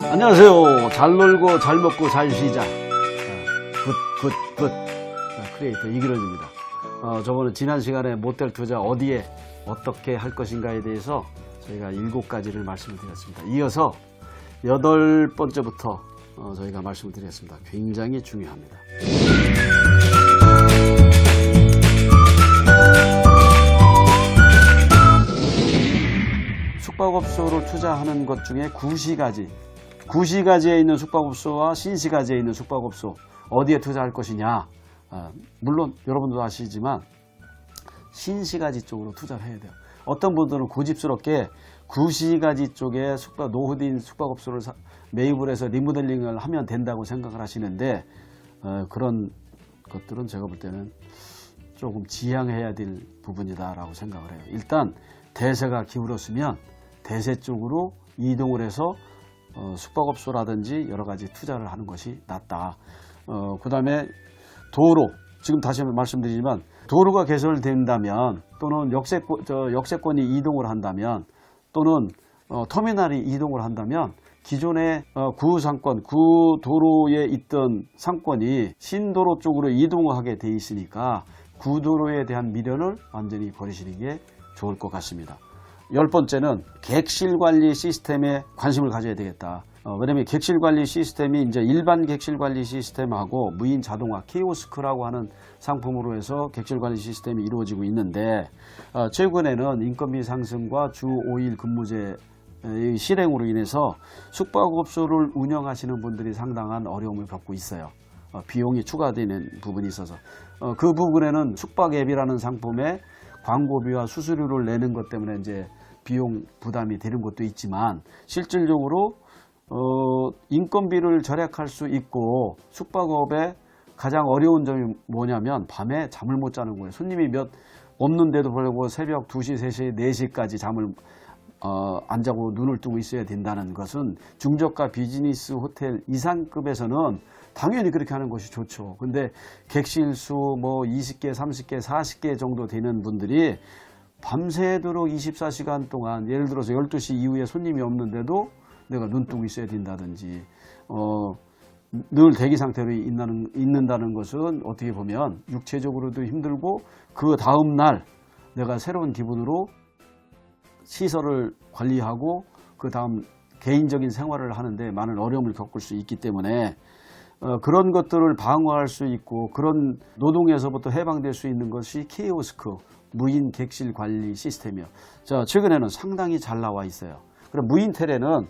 안녕하세요. 잘 놀고 잘 먹고 잘 쉬자. 굿. 크리에이터 이기론입니다. 저번에 지난 시간에 모텔 투자 어디에 어떻게 할 것인가에 대해서 저희가 7가지를 말씀을 드렸습니다. 이어서 8번째부터 저희가 말씀을 드렸습니다. 굉장히 중요합니다. 숙박업소를 투자하는 것 중에 구시가지에 있는 숙박업소와 신시가지에 있는 숙박업소 어디에 투자할 것이냐. 물론 여러분도 아시지만 신시가지 쪽으로 투자를 해야 돼요. 어떤 분들은 고집스럽게 구시가지 쪽에 노후된 숙박업소를 매입을 해서 리모델링을 하면 된다고 생각을 하시는데 그런 것들은 제가 볼 때는 조금 지양해야 될 부분이다 라고 생각을 해요. 일단 대세가 기울었으면 대세 쪽으로 이동을 해서 숙박업소라든지 여러 가지 투자를 하는 것이 낫다. 그 다음에 도로, 지금 다시 한번 말씀드리지만 도로가 개설된다면 또는 역세권이 이동을 한다면 또는 터미널이 이동을 한다면 기존의 구상권, 구도로에 있던 상권이 신도로 쪽으로 이동하게 돼 있으니까 구도로에 대한 미련을 완전히 버리시는 게 좋을 것 같습니다. 10번째는 객실관리 시스템에 관심을 가져야 되겠다. 왜냐면 객실관리 시스템이 이제 일반 객실관리 시스템하고 무인 자동화 키오스크라고 하는 상품으로 해서 객실관리 시스템이 이루어지고 있는데 최근에는 인건비 상승과 주 5일 근무제의 실행으로 인해서 숙박업소를 운영하시는 분들이 상당한 어려움을 겪고 있어요. 비용이 추가되는 부분이 있어서 그 부분에는 숙박앱이라는 상품에 광고비와 수수료를 내는 것 때문에 이제 비용 부담이 되는 것도 있지만 실질적으로 인건비를 절약할 수 있고 숙박업의 가장 어려운 점이 뭐냐면 밤에 잠을 못 자는 거예요. 손님이 몇 없는데도 불구하고 새벽 2시, 3시, 4시까지 잠을 안 자고 눈을 뜨고 있어야 된다는 것은 중저가 비즈니스 호텔 이상급에서는 당연히 그렇게 하는 것이 좋죠. 근데 객실수 뭐 20개, 30개, 40개 정도 되는 분들이 밤새도록 24시간 동안 예를 들어서 12시 이후에 손님이 없는데도 내가 눈 뜨고 있어야 된다든지 늘 대기 상태로 있는다는 것은 어떻게 보면 육체적으로도 힘들고 그 다음 날 내가 새로운 기분으로 시설을 관리하고 그 다음 개인적인 생활을 하는데 많은 어려움을 겪을 수 있기 때문에 그런 것들을 방어할 수 있고 그런 노동에서부터 해방될 수 있는 것이 키오스크 무인 객실 관리 시스템이요. 자, 최근에는 상당히 잘 나와 있어요. 그럼 무인텔에는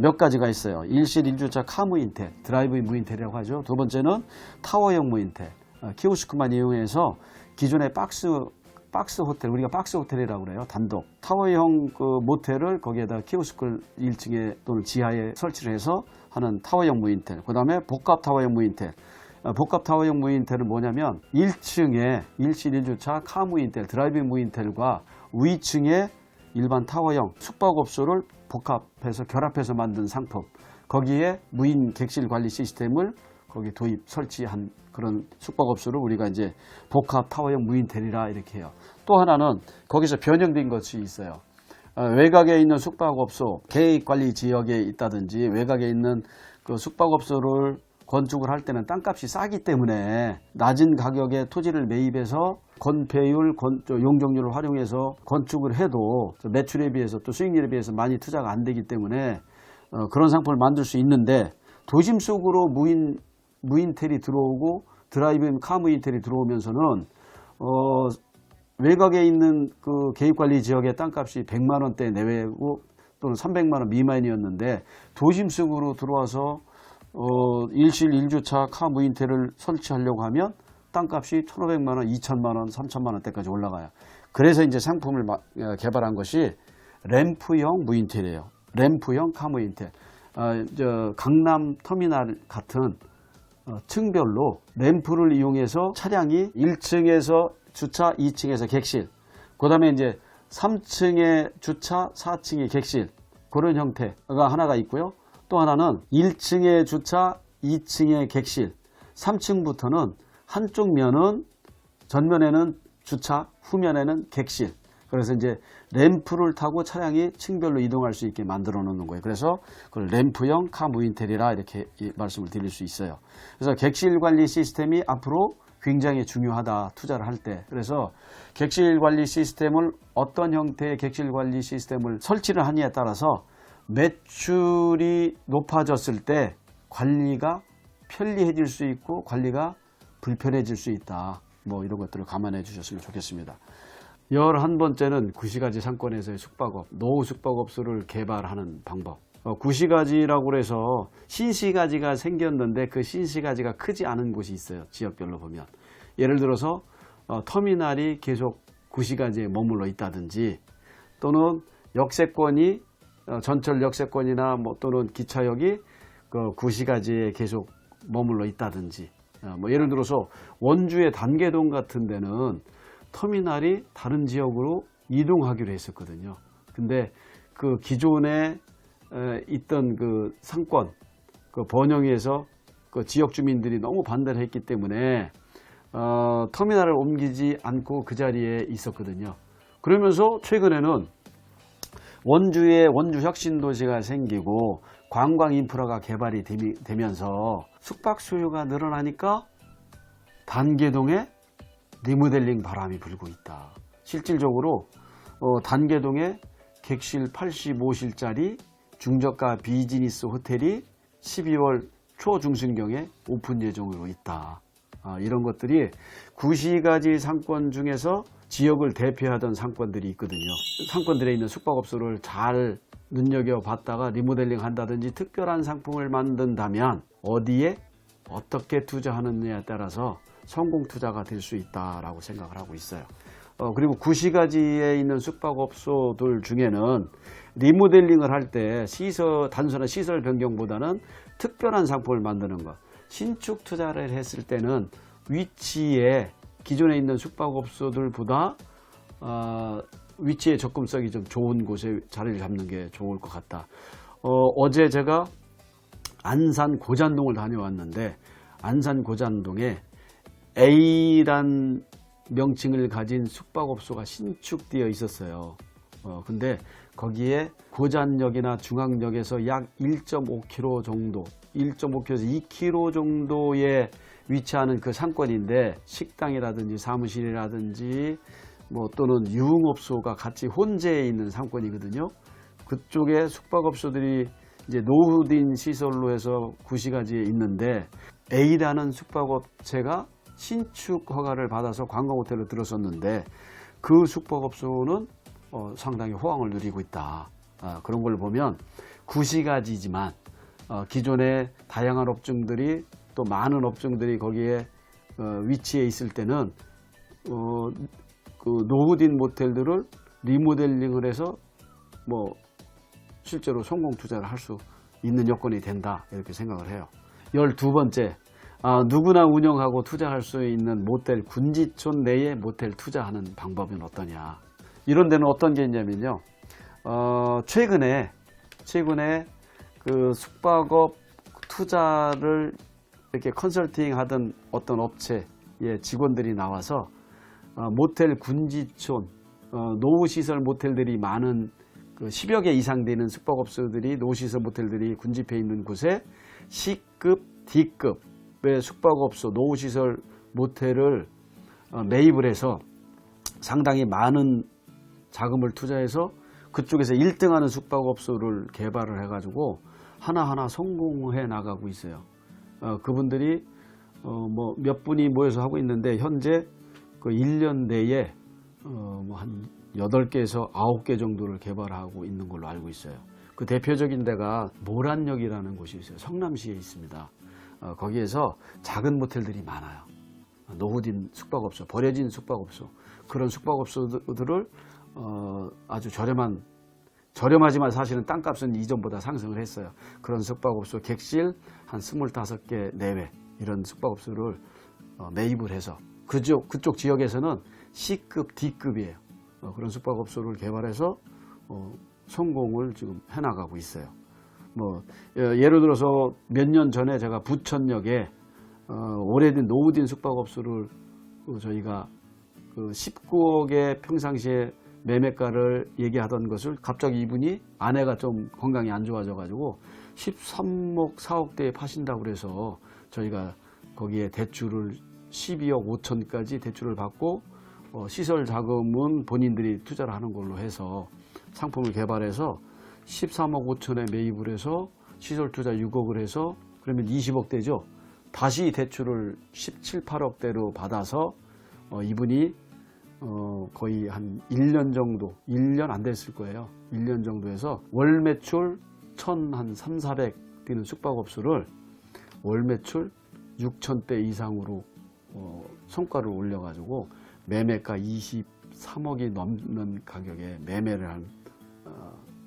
몇 가지가 있어요. 일실 1주차 카무인텔, 드라이브인 무인텔이라고 하죠. 두 번째는 타워형 무인텔, 키오스크만 이용해서 기존의 박스 호텔, 우리가 박스 호텔이라고 그래요. 단독 타워형 그 모텔을 거기에다 키오스크를 1층에 또는 지하에 설치를 해서 하는 타워형 무인텔. 그 다음에 복합 타워형 무인텔. 복합 타워형 무인텔은 뭐냐면 1층에 일실 1주차 카무인텔, 드라이브인 무인텔과 위층에 일반 타워형 숙박업소를 복합해서 결합해서 만든 상품. 거기에 무인 객실 관리 시스템을 거기 도입 설치한 그런 숙박업소를 우리가 이제 복합 타워형 무인텔이라 이렇게 해요. 또 하나는 거기서 변형된 것이 있어요. 외곽에 있는 숙박업소, 계획관리 지역에 있다든지 외곽에 있는 그 숙박업소를 건축을 할 때는 땅값이 싸기 때문에 낮은 가격에 토지를 매입해서 건폐율, 용적률을 활용해서 건축을 해도 매출에 비해서 또 수익률에 비해서 많이 투자가 안 되기 때문에 그런 상품을 만들 수 있는데 도심 속으로 무인텔이 들어오고 드라이브인 카무인텔이 들어오면서는 외곽에 있는 그 개입관리 지역의 땅값이 100만 원대 내외고 또는 300만 원 미만이었는데 도심 속으로 들어와서 일실 1주차 카무인텔을 설치하려고 하면 땅값이 1,500만 원, 2,000만 원, 3,000만 원대까지 올라가요. 그래서 이제 상품을 개발한 것이 램프형 무인텔이에요. 램프형 카무인텔. 강남 터미널 같은 층별로 램프를 이용해서 차량이 1층에서 주차, 2층에서 객실, 그 다음에 이제 3층에 주차, 4층에 객실, 그런 형태가 하나가 있고요. 또 하나는 1층에 주차, 2층에 객실, 3층부터는 한쪽 면은 전면에는 주차, 후면에는 객실, 그래서 이제 램프를 타고 차량이 층별로 이동할 수 있게 만들어 놓는 거예요. 그래서 그걸 램프형 카무인텔이라 이렇게 말씀을 드릴 수 있어요. 그래서 객실 관리 시스템이 앞으로 굉장히 중요하다, 투자를 할 때. 그래서 객실 관리 시스템을 어떤 형태의 객실 관리 시스템을 설치를 하느냐에 따라서 매출이 높아졌을 때 관리가 편리해질 수 있고 관리가 불편해질 수 있다. 뭐 이런 것들을 감안해 주셨으면 좋겠습니다. 11번째는 구시가지 상권에서의 숙박업, 노후 숙박업소를 개발하는 방법. 구시가지라고 해서 신시가지가 생겼는데 그 신시가지가 크지 않은 곳이 있어요. 지역별로 보면. 예를 들어서 터미널이 계속 구시가지에 머물러 있다든지, 또는 역세권이 전철 역세권이나 뭐 또는 기차역이 그 구시가지에 계속 머물러 있다든지, 뭐 예를 들어서 원주의 단계동 같은 데는 터미널이 다른 지역으로 이동하기로 했었거든요. 근데 그 기존에 있던 그 상권, 그 번영에서 그 지역 주민들이 너무 반대를 했기 때문에 터미널을 옮기지 않고 그 자리에 있었거든요. 그러면서 최근에는 원주에 원주 혁신도시가 생기고 관광 인프라가 개발이 되면서 숙박 수요가 늘어나니까 단계동에 리모델링 바람이 불고 있다. 실질적으로 단계동에 객실 85실짜리 중저가 비즈니스 호텔이 12월 초중순경에 오픈 예정으로 있다. 이런 것들이 구시가지 상권 중에서 지역을 대표하던 상권들이 있거든요. 상권들에 있는 숙박업소를 잘 눈여겨봤다가 리모델링 한다든지 특별한 상품을 만든다면 어디에 어떻게 투자하느냐에 따라서 성공 투자가 될 수 있다라고 생각을 하고 있어요. 그리고 구시가지에 있는 숙박업소들 중에는 리모델링을 할 때 단순한 시설 변경보다는 특별한 상품을 만드는 것, 신축 투자를 했을 때는 위치에 기존에 있는 숙박업소들보다 위치의 접근성이 좀 좋은 곳에 자리를 잡는 게 좋을 것 같다. 어제 제가 안산 고잔동을 다녀왔는데 안산 고잔동에 A란 명칭을 가진 숙박업소가 신축되어 있었어요. 근데 거기에 고잔역이나 중앙역에서 약 1.5km 정도, 1.5km에서 2km 정도에 위치하는 그 상권인데 식당이라든지 사무실이라든지 뭐 또는 유흥업소가 같이 혼재해 있는 상권이거든요. 그쪽에 숙박업소들이 이제 노후된 시설로 해서 구시가지에 있는데 A라는 숙박업체가 신축 허가를 받아서 관광호텔로 들어섰는데 그 숙박업소는 상당히 호황을 누리고 있다. 그런 걸 보면 구시가지지만 기존의 다양한 업종들이 또 많은 업종들이 거기에 위치해 있을 때는 그 노후된 모텔들을 리모델링을 해서 뭐 실제로 성공 투자를 할 수 있는 여건이 된다 이렇게 생각을 해요. 12번째, 누구나 운영하고 투자할 수 있는 모텔, 군지촌 내에 모텔 투자하는 방법은 어떠냐. 이런 데는 어떤 게 있냐면요. 최근에 그 숙박업 투자를 이렇게 컨설팅 하던 어떤 업체의 직원들이 나와서 모텔 군지촌, 노후시설 모텔들이 많은 그 10여 개 이상 되는 숙박업소들이 노후시설 모텔들이 군집해 있는 곳에 C급, D급의 숙박업소, 노후시설 모텔을 매입을 해서 상당히 많은 자금을 투자해서 그쪽에서 1등하는 숙박업소를 개발을 해가지고 하나하나 성공해 나가고 있어요. 그분들이 뭐 몇 분이 모여서 하고 있는데 현재 그 1년 내에 뭐 한 8개에서 9개 정도를 개발하고 있는 걸로 알고 있어요. 그 대표적인 데가 모란역이라는 곳이 있어요. 성남시에 있습니다. 거기에서 작은 모텔들이 많아요. 노후된 숙박업소, 버려진 숙박업소, 그런 숙박업소들을 아주 저렴하지만 사실은 땅값은 이전보다 상승을 했어요. 그런 숙박업소 객실 한 25개 내외 이런 숙박업소를 매입을 해서 그쪽 지역에서는 C급, D급이에요. 그런 숙박업소를 개발해서 성공을 지금 해나가고 있어요. 뭐 예를 들어서 몇 년 전에 제가 부천역에 오래된 노후된 숙박업소를 저희가 그 19억에 평상시에 매매가를 얘기하던 것을 갑자기 이분이 아내가 좀 건강이 안 좋아져 가지고 13억 4억대에 파신다고 그래서 저희가 거기에 대출을 12억 5천까지 대출을 받고 시설 자금은 본인들이 투자를 하는 걸로 해서 상품을 개발해서 13억 5천에 매입을 해서 시설 투자 6억을 해서 그러면 20억대죠. 다시 대출을 17, 8억대로 받아서 이분이 거의 한 1년 정도, 1년 안 됐을 거예요. 1년 정도 해서 월 매출 1,300 뛰는 숙박업소를 월 매출 6천대 이상으로 성과를 올려가지고 매매가 23억이 넘는 가격에 매매를 한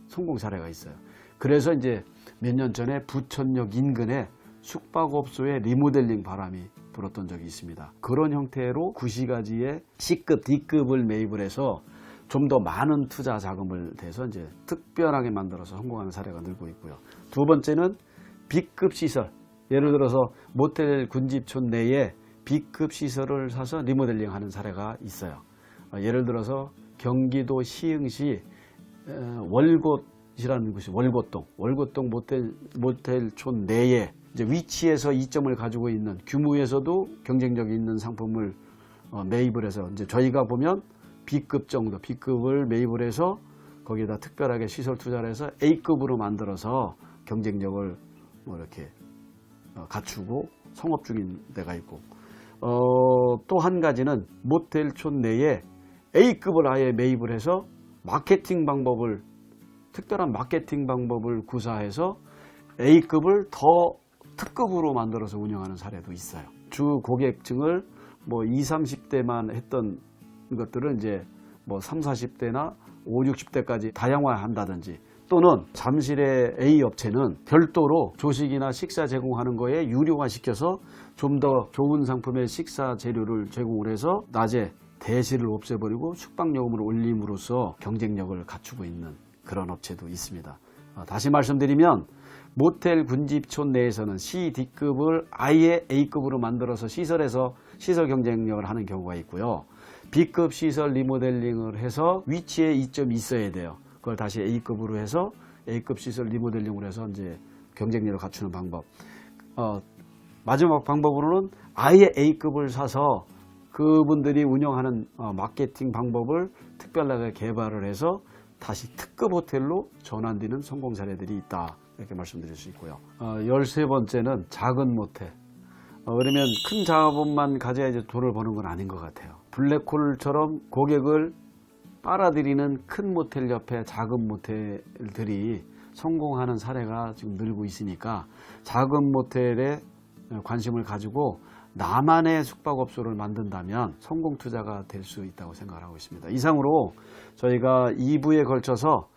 성공 사례가 있어요. 그래서 이제 몇 년 전에 부천역 인근에 숙박업소의 리모델링 바람이 불었던 적이 있습니다. 그런 형태로 구시가지의 C급, D급을 매입을 해서 좀 더 많은 투자 자금을 대서 이제 특별하게 만들어서 성공하는 사례가 늘고 있고요. 두 번째는 B급 시설. 예를 들어서 모텔 군집촌 내에 B급 시설을 사서 리모델링 하는 사례가 있어요. 예를 들어서 경기도 시흥시 월곶이라는 곳이 월곶동 모텔촌 내에 이제 위치에서 이점을 가지고 있는 규모에서도 경쟁력이 있는 상품을 매입을 해서 이제 저희가 보면 B급 정도, B급을 매입을 해서 거기에다 특별하게 시설 투자를 해서 A급으로 만들어서 경쟁력을 뭐 이렇게 갖추고 성업 중인 데가 있고 또 한 가지는 모텔촌 내에 A급을 아예 매입을 해서 마케팅 방법을 특별한 마케팅 방법을 구사해서 A급을 더 특급으로 만들어서 운영하는 사례도 있어요. 주 고객층을 뭐 20, 30대만 했던 것들을 이제 뭐 30, 40대나 50, 60대까지 다양화한다든지 또는 잠실의 A 업체는 별도로 조식이나 식사 제공하는 거에 유료화 시켜서 좀 더 좋은 상품의 식사 재료를 제공을 해서 낮에 대시를 없애버리고 숙박요금을 올림으로써 경쟁력을 갖추고 있는 그런 업체도 있습니다. 다시 말씀드리면 모텔 군집촌 내에서는 C, D급을 아예 A급으로 만들어서 시설에서 시설 경쟁력을 하는 경우가 있고요. B급 시설 리모델링을 해서 위치에 이점이 있어야 돼요. 그걸 다시 A급으로 해서 A급 시설 리모델링을 해서 이제 경쟁력을 갖추는 방법. 마지막 방법으로는 아예 A급을 사서 그분들이 운영하는 마케팅 방법을 특별하게 개발을 해서 다시 특급 호텔로 전환되는 성공 사례들이 있다. 이렇게 말씀드릴 수 있고요. 13번째는 작은 모텔. 그러면 큰 자본만 가져야 이제 돈을 버는 건 아닌 것 같아요. 블랙홀처럼 고객을 빨아들이는 큰 모텔 옆에 작은 모텔들이 성공하는 사례가 지금 늘고 있으니까 작은 모텔에 관심을 가지고 나만의 숙박업소를 만든다면 성공 투자가 될 수 있다고 생각을 하고 있습니다. 이상으로 저희가 2부에 걸쳐서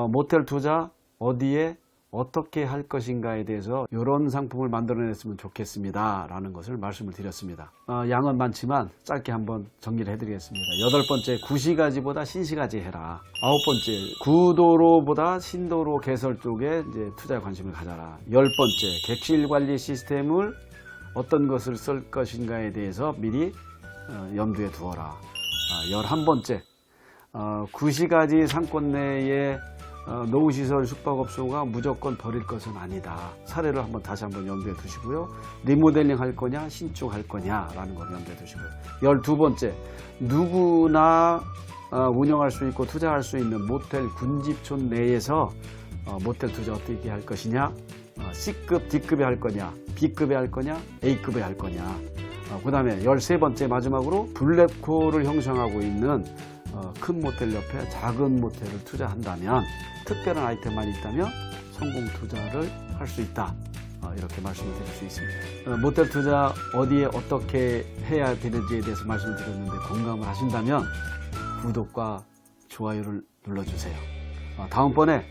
모텔 투자 어디에 어떻게 할 것인가에 대해서 이런 상품을 만들어냈으면 좋겠습니다 라는 것을 말씀을 드렸습니다. 양은 많지만 짧게 한번 정리를 해드리겠습니다. 8번째, 구시가지보다 신시가지 해라. 9번째, 구도로보다 신도로 개설 쪽에 이제 투자에 관심을 가져라. 10번째, 객실 관리 시스템을 어떤 것을 쓸 것인가에 대해서 미리 염두에 두어라. 11번째, 구시가지 상권 내에 노후시설 숙박업소가 무조건 버릴 것은 아니다. 사례를 다시 한번 염두에 두시고요. 리모델링 할 거냐 신축할 거냐 라는 걸 염두에 두시고요. 12번째, 누구나 운영할 수 있고 투자할 수 있는 모텔 군집촌 내에서 모텔 투자 어떻게 할 것이냐, C급, D급에 할 거냐, B급에 할 거냐, A급에 할 거냐. 그 다음에 13번째 마지막으로 블랙홀을 형성하고 있는 큰 모텔 옆에 작은 모텔을 투자한다면, 특별한 아이템만 있다면 성공 투자를 할 수 있다. 이렇게 말씀을 드릴 수 있습니다. 모텔 투자 어디에 어떻게 해야 되는지에 대해서 말씀을 드렸는데 공감을 하신다면 구독과 좋아요를 눌러주세요. 다음번에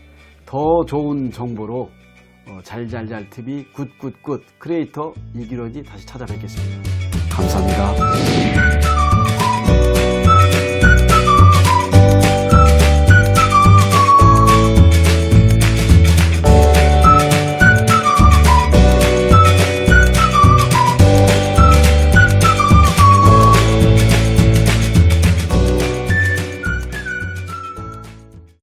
더 좋은 정보로 잘잘잘 TV 굿굿굿 크리에이터 이기론이 다시 찾아뵙겠습니다. 감사합니다.